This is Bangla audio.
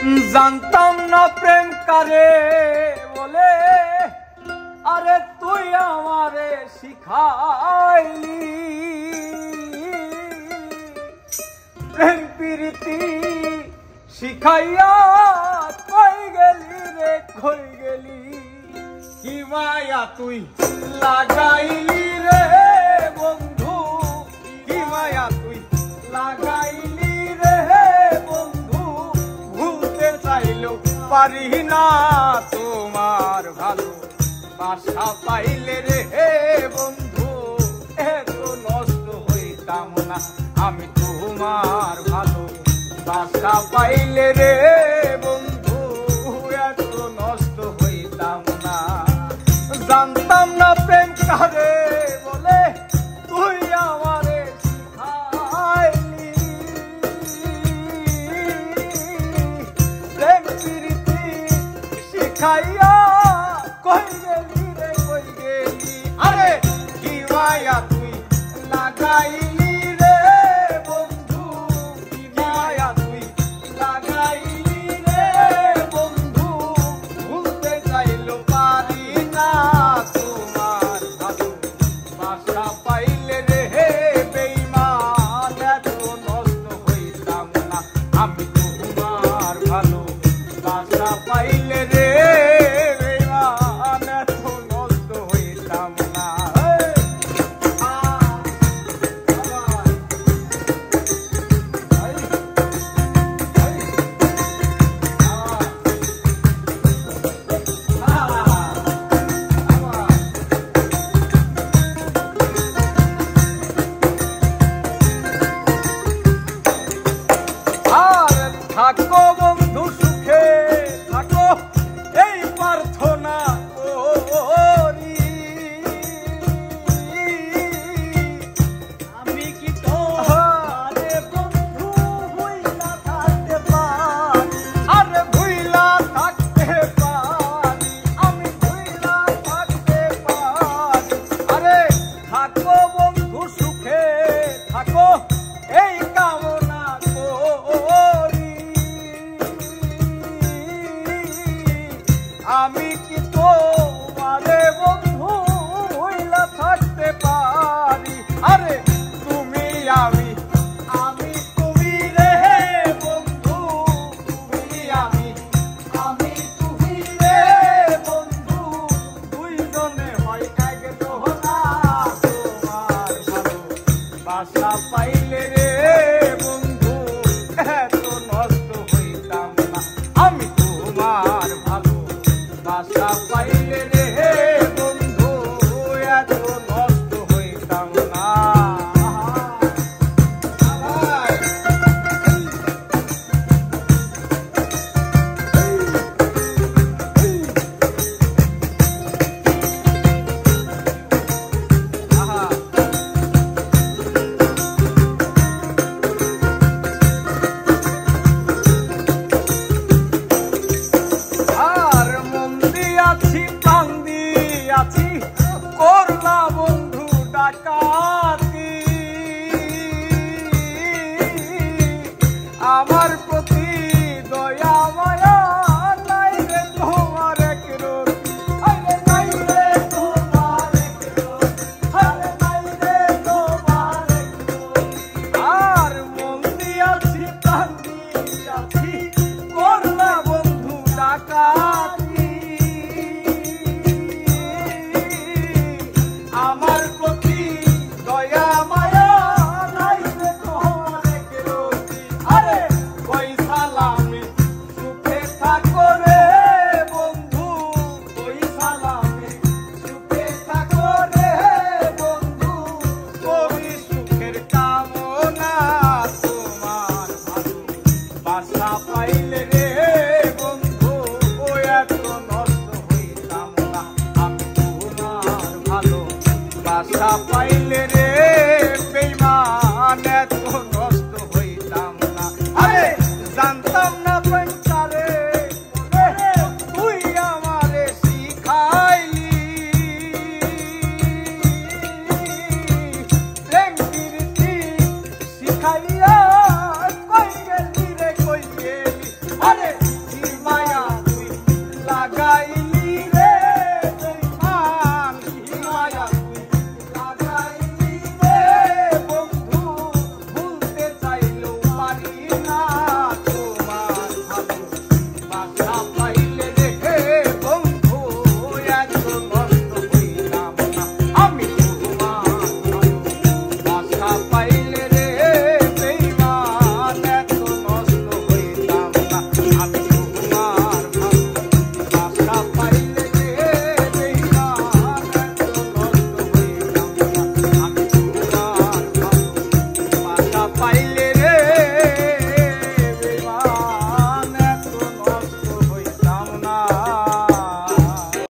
জানতাম না প্রেম কারে বলে, আরে তুই আমারে শিখাইলি। প্রেম প্রীতি শিখাইয়া কই গেলি রে কই গেলি, কি মায়া তুই লাগাইলি রে বন্ধু, কি মায়া তুই লাগাইলি রে বন্ধু। ভুলতে চাইলেও পারি না তোমার ভালো বাসা পাইলে রে বন্ধু, এত নষ্ট হইতাম না আমি তোমার ভালো বাসা পাইলে রে বন্ধু, এত নষ্ট হইতাম না। জানতাম না প্রেম কারে বলে, তুই আমারে শিখাইলি। প্রেম প্রীতি শিখাইয়া কই গেলি রে কই গেলি, আরে কি মায়া তুই লাগাইলি রে বন্ধু, কি মায়া তুই লাগাইলি রে বন্ধু। ভুলতে চাইলেও পারি না তোমার ভালো বাসা পাইলে রে বেঈমান, এত নষ্ট হইতাম না আমি তোমার ভালো বাসা পাইলে রে বেঈমান, এত নষ্ট হইতাম না। থাকো বন্ধু সুখে থাকো এই প্রার্থনা করি, আমি কি তোরে বন্ধু ভুইলা থাকতে পারি, আরে ভুইলা থাকতে পারি, আমি ভুইলা থাকতে পারি। আরে থাকো বন্ধু সুখে থাকো এই কামনা করি, আমি কি তোমারে বন্ধু ভুইলা থাকতে পারি, আরে তুমি আমি আমি তুমি রে বন্ধু, তুমি আমি আমি তুমি রে বন্ধু। দুইজনে হয় একজনা তোমার ভালো বাসা পাইলে রে বন্ধু, এত নষ্ট হইতাম না আমি তোমার ভালো বাসা পাইলে রে বন্ধু, এত নষ্ট হইতাম না। করলা বন্ধু ডাকাতি, আমার প্রতি দয়া মায়া নাই রে তোমার একরতি, আরে নাই রে তোমার একরতি, আরে নাই রে তোমার একরতি। আর মন দিয়াছি প্রাণ দিয়াছি করলা বন্ধু ডাকাতি, আমার প্রতি দয়া মায়া নাই রে তোমার একরতি, আরে কই সালামে সুখে থাকো রে বন্ধু, কই সালামে সুখে থাকো রে বন্ধু। কই সুখের কামনা তোমার ভালো বাসা পাইলে রে বন্ধু, এত নষ্ট হইতাম না আমি তোমার ভালো বাসা পাইলে রে বেঈমান, এত নষ্ট হইতাম না। আরে জানতাম না প্রেম কারে বলে, তুই আমারে শিখাইলি। প্রেম প্রীতি শিখাইয়া কই গেলি রে কই গেলি, আরে পাই